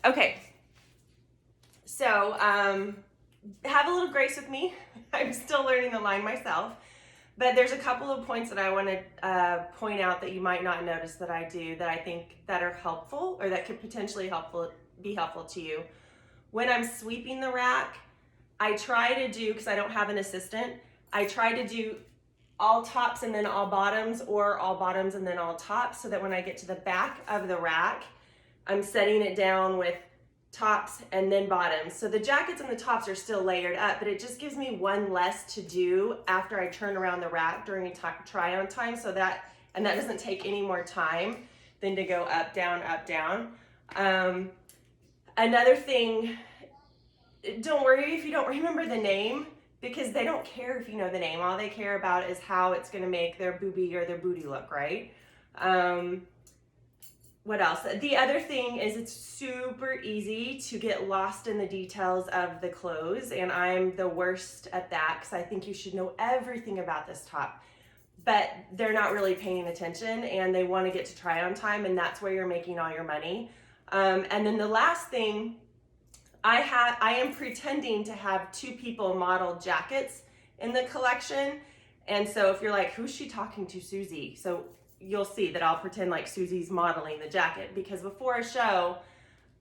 Okay, so have a little grace with me. I'm still learning the line myself, but there's a couple of points that I want to point out that you might not notice that I do that I think that are helpful or that could potentially be helpful to you. When I'm sweeping the rack, I try to do, because I don't have an assistant, I try to do all tops and then all bottoms, or all bottoms and then all tops, so that when I get to the back of the rack, I'm setting it down with tops and then bottoms. So the jackets and the tops are still layered up, but it just gives me one less to do after I turn around the rack during try on time, and that doesn't take any more time than to go up, down, up, down. Another thing, don't worry if you don't remember the name, because they don't care if you know the name. All they care about is how it's gonna make their boobie or their booty look, right? What else? The other thing is it's super easy to get lost in the details of the clothes, and I'm the worst at that because I think you should know everything about this top, but they're not really paying attention and they want to get to try on time, and that's where you're making all your money. And then the last thing, I am pretending to have 2 people model jackets in the collection, and so if you're like, who's she talking to, Susie? So you'll see that I'll pretend like Susie's modeling the jacket, because before a show,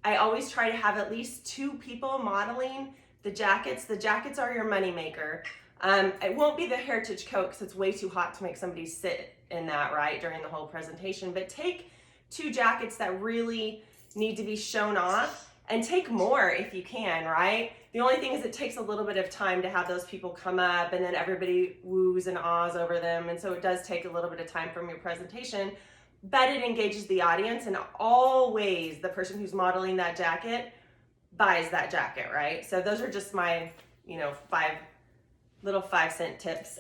I always try to have at least 2 people modeling the jackets. The jackets are your moneymaker. It won't be the heritage coat because it's way too hot to make somebody sit in that, right, during the whole presentation. But take 2 jackets that really need to be shown off, and take more if you can, right? The only thing is it takes a little bit of time to have those people come up, and then everybody woos and ahs over them, and so it does take a little bit of time from your presentation, but it engages the audience, and always the person who's modeling that jacket buys that jacket, right? So those are just my, 5-cent tips.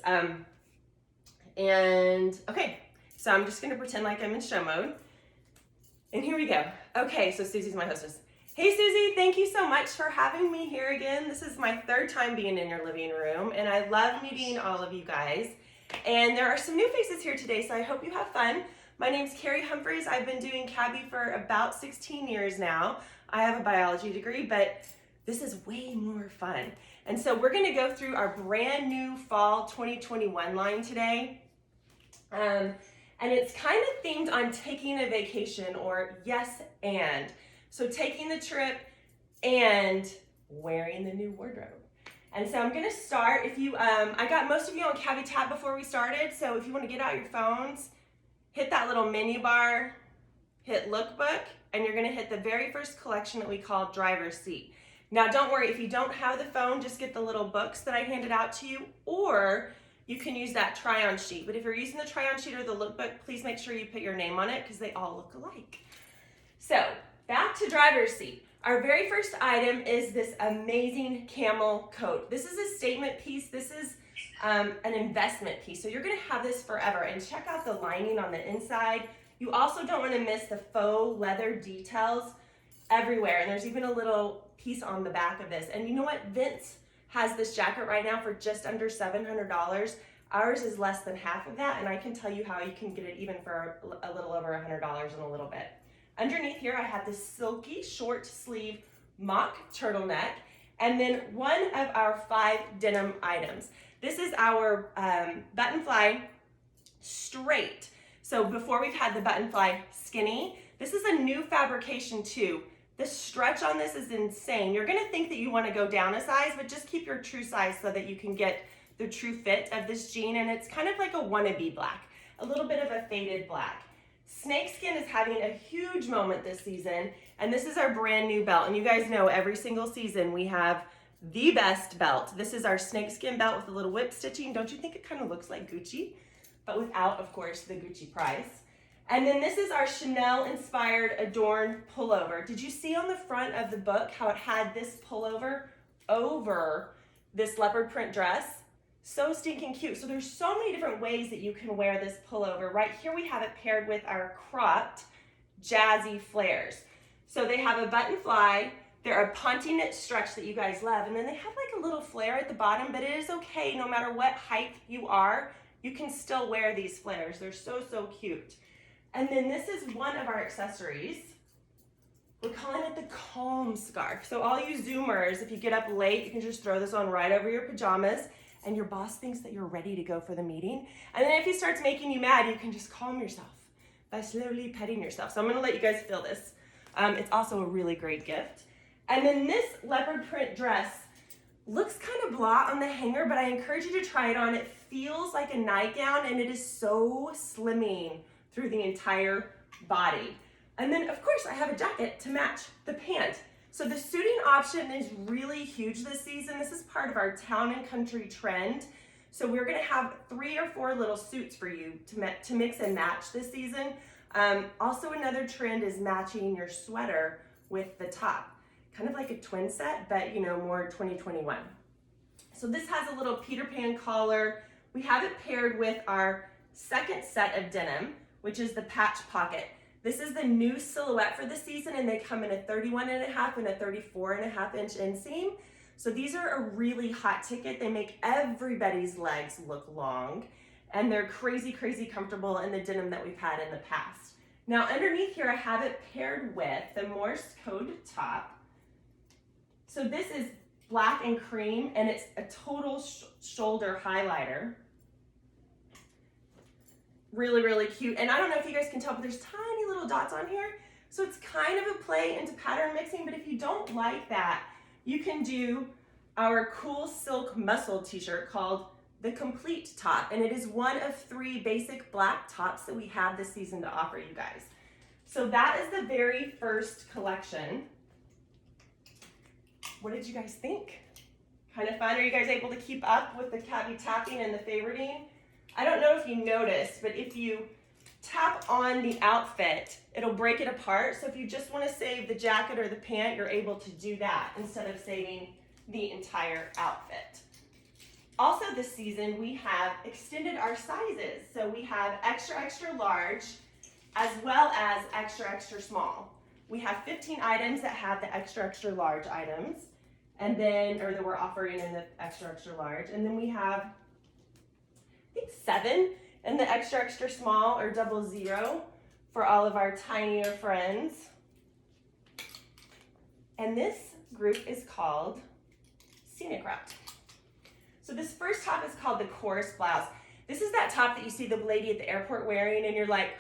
And okay, so I'm just gonna pretend like I'm in show mode, and here we go. Okay, so Susie's my hostess. Hey Susie, thank you so much for having me here again. This is my 3rd time being in your living room, and I love meeting all of you guys. And there are some new faces here today, so I hope you have fun. My name's Carrie Humphreys. I've been doing Cabby for about 16 years now. I have a biology degree, but this is way more fun. And so we're gonna go through our brand new fall 2021 line today. And it's kind of themed on taking a vacation, or yes and. So taking the trip and wearing the new wardrobe. And so I'm gonna start, I got most of you on Cabby Tab before we started, so if you wanna get out your phones, hit that little menu bar, hit Lookbook, and you're gonna hit the very first collection that we call Driver's Seat. Now don't worry, if you don't have the phone, just get the little books that I handed out to you, or you can use that try-on sheet. But if you're using the try-on sheet or the Lookbook, please make sure you put your name on it because they all look alike. So, back to Driver's Seat. Our very first item is this amazing camel coat. This is a statement piece. This is an investment piece. So you're gonna have this forever. And check out the lining on the inside. You also don't wanna miss the faux leather details everywhere. And there's even a little piece on the back of this. And you know what? Vince has this jacket right now for just under $700. Ours is less than half of that. And I can tell you how you can get it even for a little over $100 in a little bit. Underneath here, I have this silky short sleeve mock turtleneck, and then one of our 5 denim items. This is our button fly straight. So before we've had the button fly skinny, this is a new fabrication too. The stretch on this is insane. You're gonna think that you wanna go down a size, but just keep your true size so that you can get the true fit of this jean, and it's kind of like a wannabe black, a little bit of a faded black. Snakeskin is having a huge moment this season, and this is our brand new belt. And you guys know every single season we have the best belt. This is our snakeskin belt with a little whip stitching. Don't you think it kind of looks like Gucci? But without, of course, the Gucci price. And then this is our Chanel-inspired Adorn pullover. Did you see on the front of the book how it had this pullover over this leopard print dress? So stinking cute. So there's so many different ways that you can wear this pullover. Right here we have it paired with our cropped jazzy flares. So they have a button fly, they're a ponte knit stretch that you guys love, and then they have like a little flare at the bottom, but it is okay no matter what height you are, you can still wear these flares. They're so, so cute. And then this is one of our accessories, We're calling it the calm scarf. So all you Zoomers, if you get up late, you can just throw this on right over your pajamas and your boss thinks that you're ready to go for the meeting. And then if he starts making you mad, you can just calm yourself by slowly petting yourself. So I'm gonna let you guys feel this. It's also a really great gift. And then this leopard print dress looks kind of blah on the hanger, but I encourage you to try it on. It feels like a nightgown and it is so slimming through the entire body. And then of course I have a jacket to match the pant. So the suiting option is really huge this season. This is part of our town and country trend. So we're gonna have 3 or 4 little suits for you to mix and match this season. Also another trend is matching your sweater with the top. Kind of like a twin set, but more 2021. So this has a little Peter Pan collar. We have it paired with our second set of denim, which is the patch pocket. This is the new silhouette for the season, and they come in a 31.5 and a 34.5 inch inseam. So these are a really hot ticket. They make everybody's legs look long, and they're crazy, crazy comfortable in the denim that we've had in the past. Now underneath here, I have it paired with the Morse code top. So this is black and cream, and it's a total shoulder highlighter. Really, really cute. And I don't know if you guys can tell, but there's tiny little dots on here. So it's kind of a play into pattern mixing, but if you don't like that, you can do our cool silk muscle t-shirt called the Complete Top. And it is one of 3 basic black tops that we have this season to offer you guys. So that is the very first collection. What did you guys think? Kind of fun? Are you guys able to keep up with the cabbie tapping and the favoriting? I don't know if you noticed, but if you tap on the outfit, it'll break it apart. So if you just want to save the jacket or the pant, you're able to do that instead of saving the entire outfit. Also this season, we have extended our sizes. So we have extra, extra large, as well as extra, extra small. We have 15 items that have the extra, extra large items, and then, or that we're offering in the extra, extra large. And then we have, I think 7 in the extra, extra small or 00 for all of our tinier friends. And this group is called Scenic Route. So this first top is called the Chorus Blouse. This is that top that you see the lady at the airport wearing and you're like,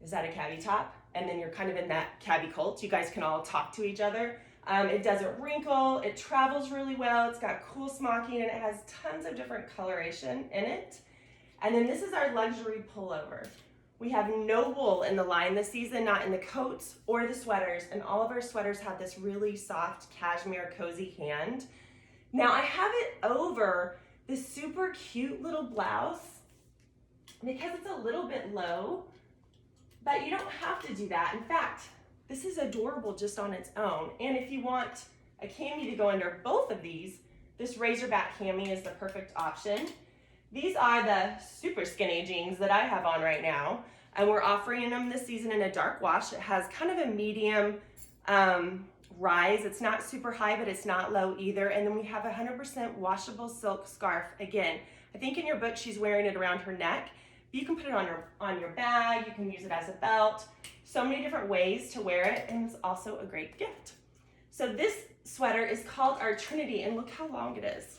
is that a cabbie top? And then you're kind of in that cabbie cult. You guys can all talk to each other. It doesn't wrinkle, it travels really well, it's got cool smocking, and it has tons of different coloration in it. And then this is our luxury pullover. We have no wool in the line this season, not in the coats or the sweaters, and all of our sweaters have this really soft cashmere cozy hand. Now I have it over this super cute little blouse because it's a little bit low, but you don't have to do that. In fact, this is adorable just on its own. And if you want a cami to go under both of these, this Razorback cami is the perfect option. These are the super skinny jeans that I have on right now, and we're offering them this season in a dark wash. It has kind of a medium rise. It's not super high, but it's not low either. And then we have a 100% washable silk scarf. Again, I think in your book she's wearing it around her neck. You can put it on your bag, you can use it as a belt. So many different ways to wear it, and it's also a great gift. So this sweater is called our Trinity, and look how long it is.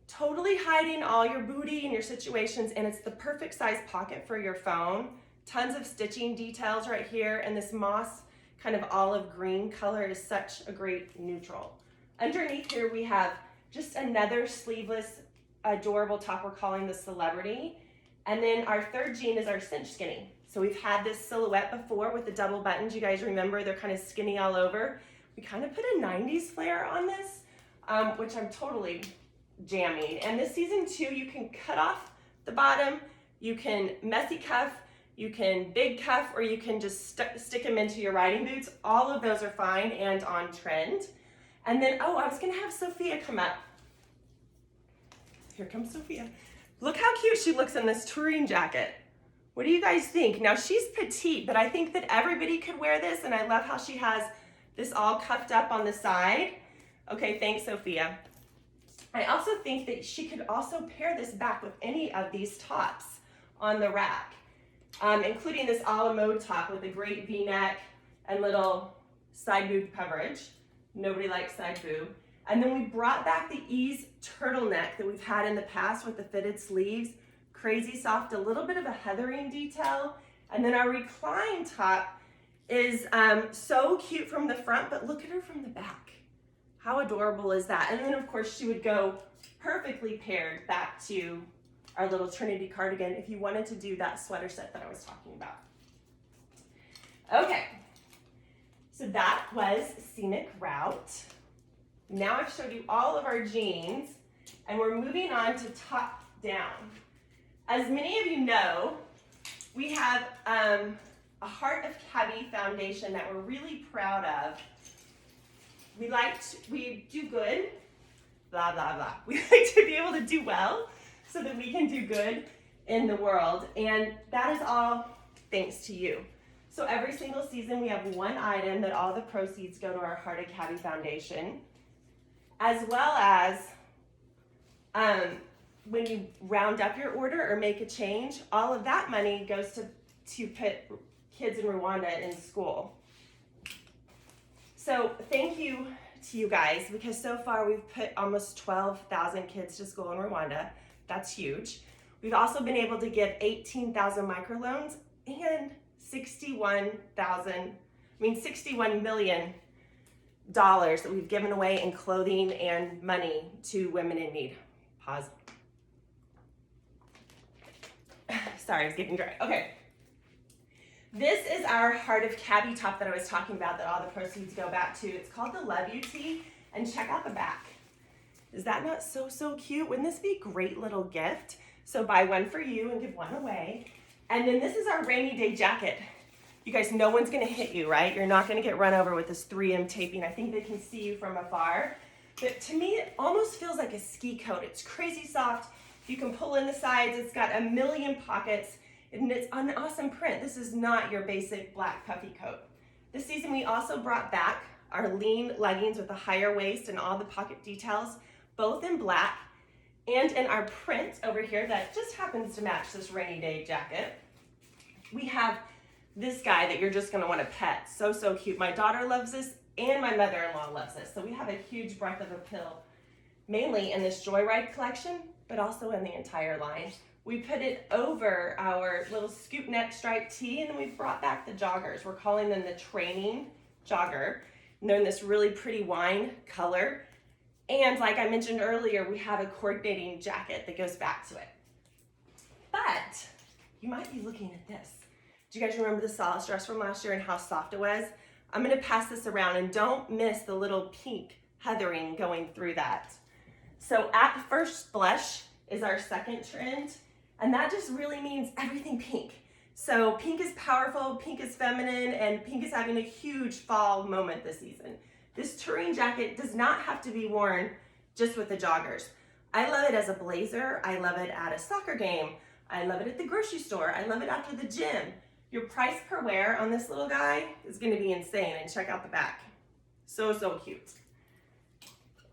Totally hiding all your booty and your situations, and it's the perfect size pocket for your phone. Tons of stitching details right here, and this moss kind of olive green color is such a great neutral. Underneath here we have just another sleeveless, adorable top we're calling the Celebrity. And then our third jean is our cinch skinny. So we've had this silhouette before with the double buttons. You guys remember, they're kind of skinny all over. We kind of put a 90s flair on this, which I'm totally jamming. And this season too, you can cut off the bottom, you can messy cuff, you can big cuff, or you can just stick them into your riding boots. All of those are fine and on trend. And then, oh, I was gonna have Sophia come up. Here comes Sophia. Look how cute she looks in this touring jacket. What do you guys think? Now she's petite, but I think that everybody could wear this, and I love how she has this all cuffed up on the side. Okay, thanks, Sophia. I also think that she could also pair this back with any of these tops on the rack, including this a la mode top with a great V-neck and little side boob coverage. Nobody likes side boob. And then we brought back the Ease turtleneck that we've had in the past with the fitted sleeves. Crazy soft, a little bit of a heathering detail. And then our recline top is so cute from the front, but look at her from the back. How adorable is that? And then of course she would go perfectly paired back to our little Trinity cardigan if you wanted to do that sweater set that I was talking about. Okay, so that was Scenic Route. Now I've showed you all of our jeans, and we're moving on to top down. As many of you know, we have a Heart of Cabby foundation that we're really proud of. We do good, blah, blah, blah. We like to be able to do well so that we can do good in the world. And that is all thanks to you. So every single season we have one item that all the proceeds go to our Heart of Cabby foundation, as well as when you round up your order or make a change, all of that money goes to put kids in Rwanda in school. So thank you to you guys, because so far we've put almost 12,000 kids to school in Rwanda. That's huge. We've also been able to give 18,000 microloans and $61 million that we've given away in clothing and money to women in need. Pause. Sorry, I was getting dry. Okay. This is our Heart of Cabby top that I was talking about that all the proceeds go back to. It's called the Love You Tee, and check out the back. Is that not so cute? Wouldn't this be a great little gift? So buy one for you and give one away. And then this is our rainy day jacket. You guys, no one's gonna hit you, right? You're not gonna get run over with this 3M taping. I think they can see you from afar. But to me, it almost feels like a ski coat. It's crazy soft. You can pull in the sides. It's got a million pockets. And it's an awesome print. This is not your basic black puffy coat. This season we also brought back our lean leggings with a higher waist and all the pocket details, both in black and in our print over here that just happens to match this rainy day jacket. We have this guy that you're just gonna wanna pet. So cute. My daughter loves this and my mother-in-law loves this. So we have a huge breadth of appeal, mainly in this Joyride collection, but also in the entire line. We put it over our little scoop neck striped tee, and then we've brought back the joggers. We're calling them the training jogger. And they're in this really pretty wine color. And like I mentioned earlier, we have a coordinating jacket that goes back to it. But you might be looking at this. Do you guys remember the Solace dress from last year and how soft it was? I'm gonna pass this around, and don't miss the little pink heathering going through that. So at first blush is our second trend. And that just really means everything pink. So pink is powerful, pink is feminine, and pink is having a huge fall moment this season. This touring jacket does not have to be worn just with the joggers. I love it as a blazer. I love it at a soccer game. I love it at the grocery store. I love it after the gym. Your price per wear on this little guy is gonna be insane, and check out the back. So cute.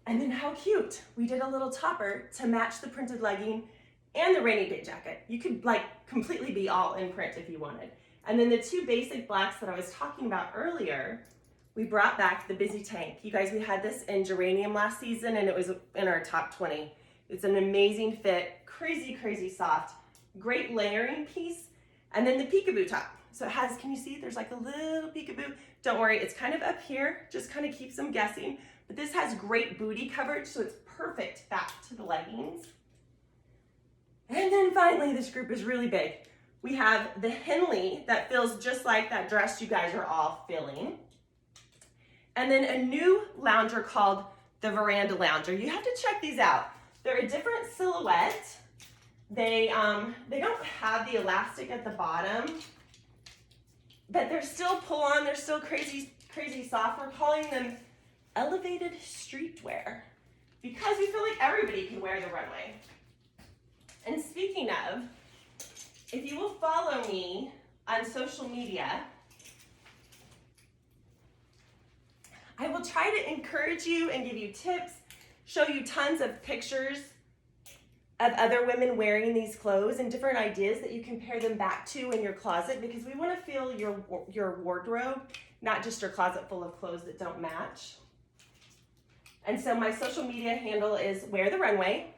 And then how cute. We did a little topper to match the printed legging and the rainy day jacket. You could like completely be all in print if you wanted. And then the two basic blacks that I was talking about earlier, we brought back the Busy Tank. You guys, we had this in geranium last season and it was in our top 20. It's an amazing fit, crazy soft, great layering piece. And then the peekaboo top. So it has, can you see, there's like a little peekaboo. Don't worry, it's kind of up here, just kind of keeps them guessing. But this has great booty coverage, so it's perfect back to the leggings. And then finally, this group is really big. We have the Henley that feels just like that dress you guys are all feeling. And then a new lounger called the Veranda Lounger. You have to check these out. They're a different silhouette. They don't have the elastic at the bottom, but they're still pull on, they're still crazy soft. We're calling them elevated streetwear because we feel like everybody can wear the runway. And speaking of, if you will follow me on social media, I will try to encourage you and give you tips, show you tons of pictures of other women wearing these clothes and different ideas that you can pair them back to in your closet, because we want to feel your wardrobe not just your closet full of clothes that don't match. And so my social media handle is Wear the Runway,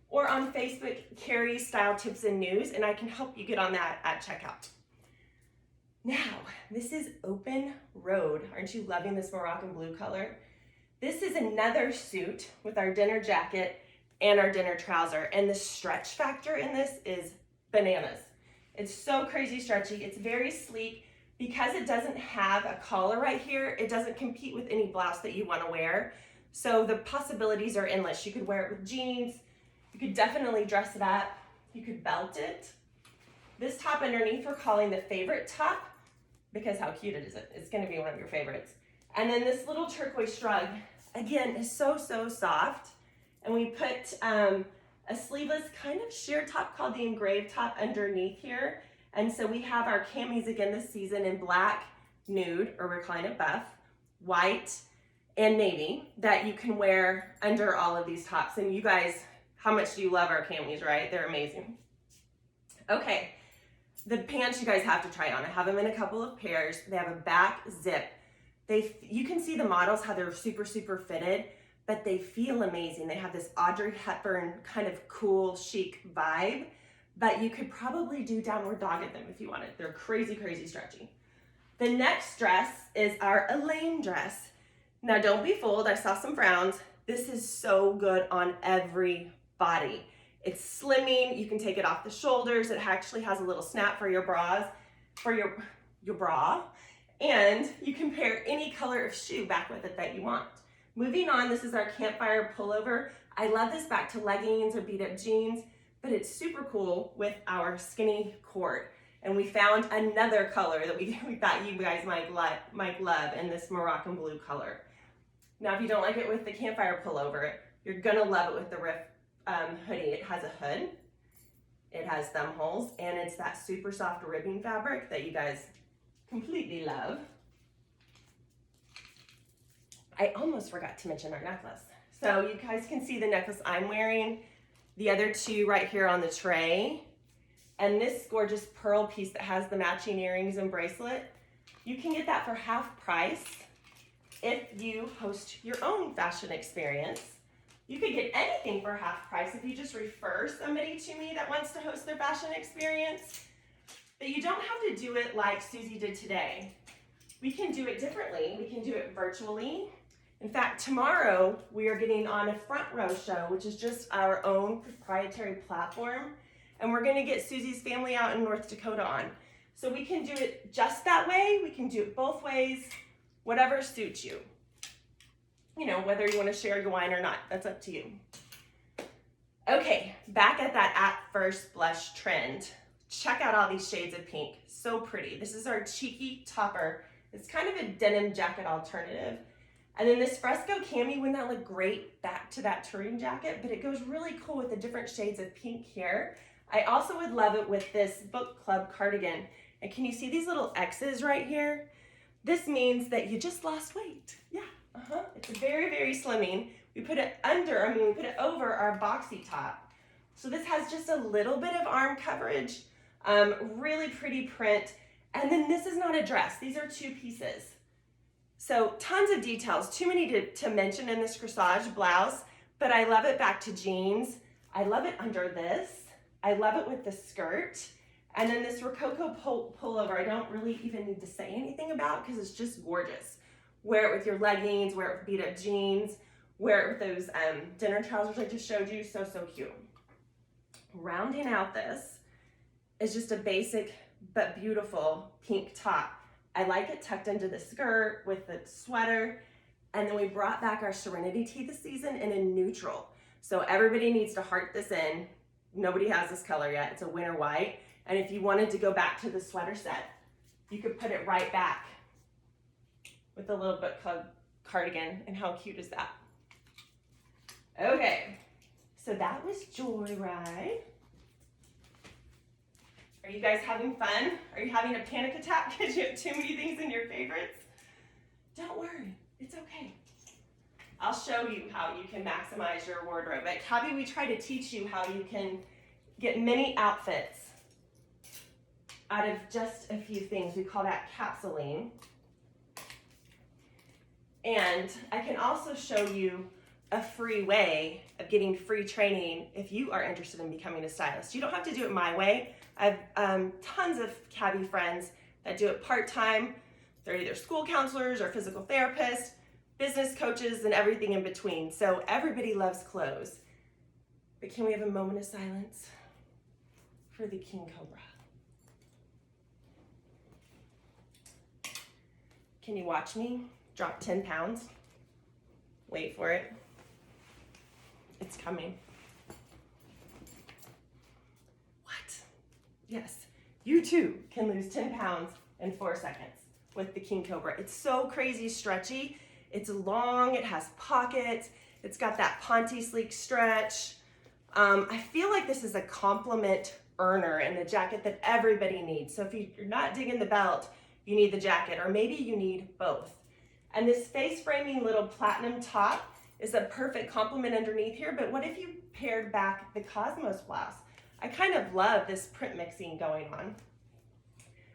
or on Facebook, Carrie Style Tips and News, and I can help you get on that at checkout. Now, this is Open Road. Aren't you loving this Moroccan blue color? This is another suit with our dinner jacket and our dinner trouser, and the stretch factor in this is bananas. It's so crazy stretchy. It's very sleek. Because it doesn't have a collar right here, it doesn't compete with any blouse that you want to wear. So the possibilities are endless. You could wear it with jeans. You could definitely dress it up. You could belt it. This top underneath we're calling the favorite top, because how cute it is. It's going to be one of your favorites. And then this little turquoise shrug, again, is so, so soft. And we put a sleeveless kind of sheer top called the engraved top underneath here. And so we have our camis again this season in black, nude, or we're calling it buff, white, and navy that you can wear under all of these tops. And you guys, how much do you love our camis, right? They're amazing. Okay, the pants you guys have to try on. I have them in a couple of pairs. They have a back zip. You can see the models, how they're super, super fitted, but they feel amazing. They have this Audrey Hepburn kind of cool, chic vibe. But you could probably do downward dog in them if you wanted. They're crazy, crazy stretchy. The next dress is our Elaine dress. Now don't be fooled, I saw some frowns. This is so good on every body. It's slimming, you can take it off the shoulders. It actually has a little snap for your bras, for your bra. And you can pair any color of shoe back with it that you want. Moving on, this is our campfire pullover. I love this back to leggings or beat up jeans, but it's super cool with our skinny cord. And we found another color that we thought you guys might love in this Moroccan blue color. Now, if you don't like it with the campfire pullover, you're gonna love it with the Riff hoodie. It has a hood, it has thumb holes, and it's that super soft ribbing fabric that you guys completely love. I almost forgot to mention our necklace. So you guys can see the necklace I'm wearing, the other two right here on the tray, and this gorgeous pearl piece that has the matching earrings and bracelet. You can get that for half price if you host your own fashion experience. You could get anything for half price if you just refer somebody to me that wants to host their fashion experience. But you don't have to do it like Susie did today. We can do it differently. We can do it virtually. In fact, tomorrow we are getting on a front row show, which is just our own proprietary platform. And we're gonna get Susie's family out in North Dakota on. So we can do it just that way. We can do it both ways, whatever suits you. You know, whether you wanna share your wine or not, that's up to you. Okay, back at that at first blush trend. Check out all these shades of pink, so pretty. This is our cheeky topper. It's kind of a denim jacket alternative. And then this fresco cami, wouldn't that look great back to that touring jacket? But it goes really cool with the different shades of pink here. I also would love it with this book club cardigan. And can you see these little X's right here? This means that you just lost weight. Yeah, It's very, very slimming. We put it we put it over our boxy top. So this has just a little bit of arm coverage, really pretty print. And then this is not a dress. These are two pieces. So tons of details, too many to mention in this corsage blouse, but I love it back to jeans. I love it under this. I love it with the skirt. And then this Rococo pullover, I don't really even need to say anything about because it's just gorgeous. Wear it with your leggings, wear it with beat up jeans, wear it with those dinner trousers I just showed you, so, so cute. Rounding out this is just a basic but beautiful pink top. I like it tucked into the skirt with the sweater. And then we brought back our Serenity tee this season in a neutral. So everybody needs to heart this in. Nobody has this color yet. It's a winter white. And if you wanted to go back to the sweater set, you could put it right back with the little book club cardigan. And how cute is that? Okay, so that was Joyride. Are you guys having fun? Are you having a panic attack because you have too many things in your favorites? Don't worry, it's okay. I'll show you how you can maximize your wardrobe. At Cabby, we try to teach you how you can get many outfits out of just a few things. We call that capsuling. And I can also show you a free way of getting free training if you are interested in becoming a stylist. You don't have to do it my way. I have tons of cabbie friends that do it part-time. They're either school counselors or physical therapists, business coaches, and everything in between. So everybody loves clothes. But can we have a moment of silence for the king cobra? Can you watch me drop 10 pounds? Wait for it. It's coming. What? Yes, you too can lose 10 pounds in 4 seconds with the king cobra. It's so crazy stretchy. It's long, it has pockets, it's got that Ponte sleek stretch. I feel like this is a compliment earner and a jacket that everybody needs. So if you're not digging the belt, you need the jacket, or maybe you need both. And this face framing little platinum top is a perfect complement underneath here, but what if you paired back the Cosmos blouse? I kind of love this print mixing going on.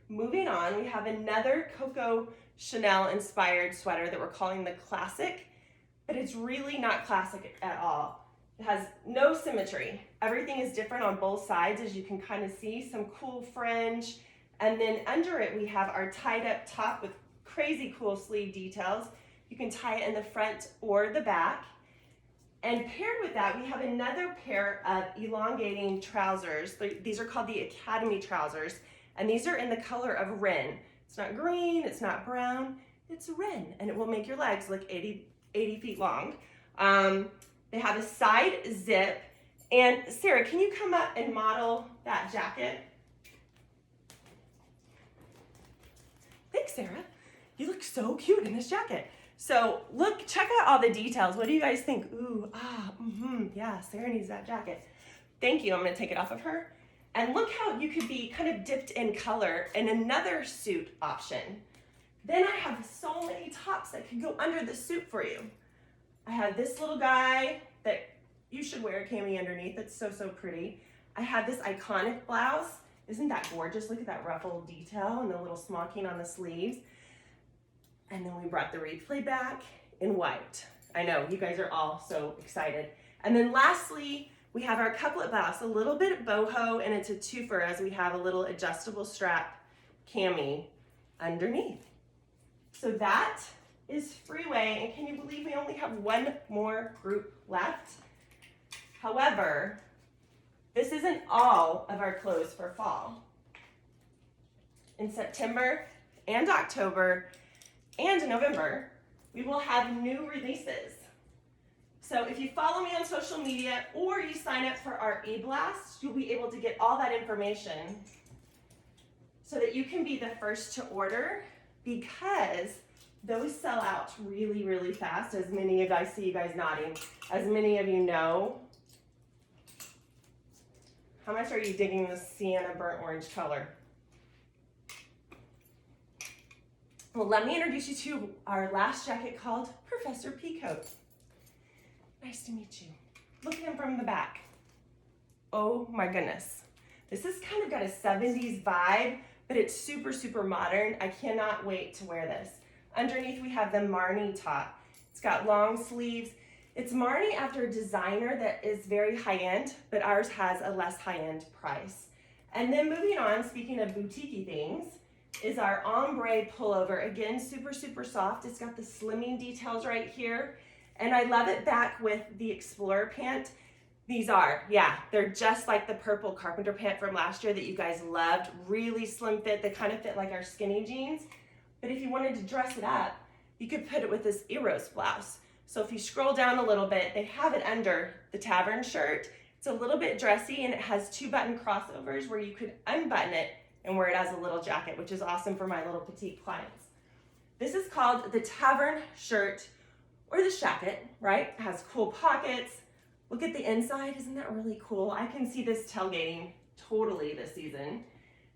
Moving on, we have another Coco Chanel inspired sweater that we're calling the Classic, but it's really not classic at all. It has no symmetry. Everything is different on both sides, as you can kind of see, some cool fringe. And then under it, we have our tied up top with crazy cool sleeve details. You can tie it in the front or the back. And paired with that, we have another pair of elongating trousers. These are called the Academy trousers. And these are in the color of Wren. It's not green, it's not brown, it's Wren. And it will make your legs look 80 feet long. They have a side zip. And Sarah, can you come up and model that jacket? Thanks, Sarah. You look so cute in this jacket. So look, check out all the details. What do you guys think? Ooh, yeah, Sarah needs that jacket. Thank you, I'm gonna take it off of her. And look how you could be kind of dipped in color in another suit option. Then I have so many tops that could go under the suit for you. I have this little guy that you should wear a cami underneath. It's so, so pretty. I have this iconic blouse. Isn't that gorgeous? Look at that ruffled detail and the little smocking on the sleeves. And then we brought the replay back in white. I know, you guys are all so excited. And then lastly, we have our couplet blouse, a little bit boho, and it's a twofer as we have a little adjustable strap cami underneath. So that is Freeway, and can you believe we only have one more group left? However, this isn't all of our clothes for fall. In September and October and in November, we will have new releases. So if you follow me on social media or you sign up for our e-blast, you'll be able to get all that information so that you can be the first to order, because those sell out really, really fast, as many of you, I see you guys nodding, as many of you know. How much are you digging this sienna burnt orange color? Well, let me introduce you to our last jacket called Professor Peacoat. Nice to meet you. Look at him from the back. Oh my goodness. This has kind of got a 70s vibe, but it's super, super modern. I cannot wait to wear this. Underneath we have the Marni top. It's got long sleeves. It's Marni after a designer that is very high-end, but ours has a less high-end price. And then moving on, speaking of boutique-y things, is our ombre pullover. Again, super, super soft. It's got the slimming details right here. And I love it back with the Explorer pant. These are, yeah, they're just like the purple carpenter pant from last year that you guys loved. Really slim fit. They kind of fit like our skinny jeans. But if you wanted to dress it up, you could put it with this Eros blouse. So if you scroll down a little bit, they have it under the Tavern shirt. It's a little bit dressy, and it has 2-button crossovers where you could unbutton it and wear it as a little jacket, which is awesome for my little petite clients. This is called the Tavern shirt, or the shacket, right? It has cool pockets. Look at the inside, isn't that really cool? I can see this tailgating totally this season.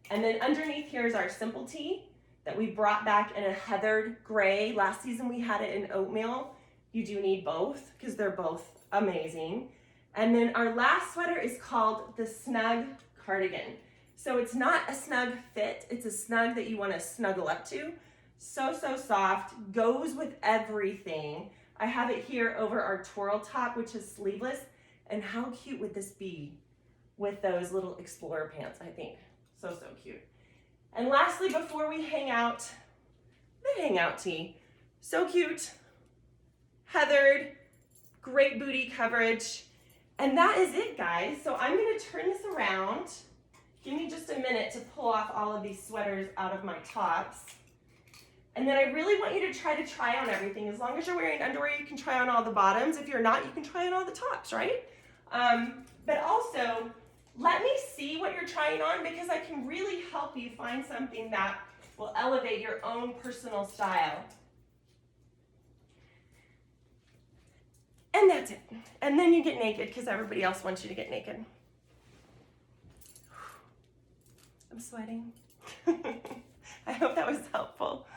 And then underneath here is our simple tee that we brought back in a heathered gray. Last season we had it in oatmeal. You do need both because they're both amazing. And then our last sweater is called the Snug Cardigan. So it's not a snug fit, it's a snug that you want to snuggle up to. So, so soft, goes with everything. I have it here over our twirl top, which is sleeveless. And how cute would this be with those little explorer pants, I think. So, so cute. And lastly, before we hang out, the hangout tee. So cute, heathered, great booty coverage. And that is it, guys. So I'm gonna turn this around. Give me just a minute to pull off all of these sweaters out of my tops. And then I really want you to try on everything. As long as you're wearing underwear, you can try on all the bottoms. If you're not, you can try on all the tops, right? But also, let me see what you're trying on, because I can really help you find something that will elevate your own personal style. And that's it. And then you get naked, because everybody else wants you to get naked. I'm sweating. I hope that was helpful.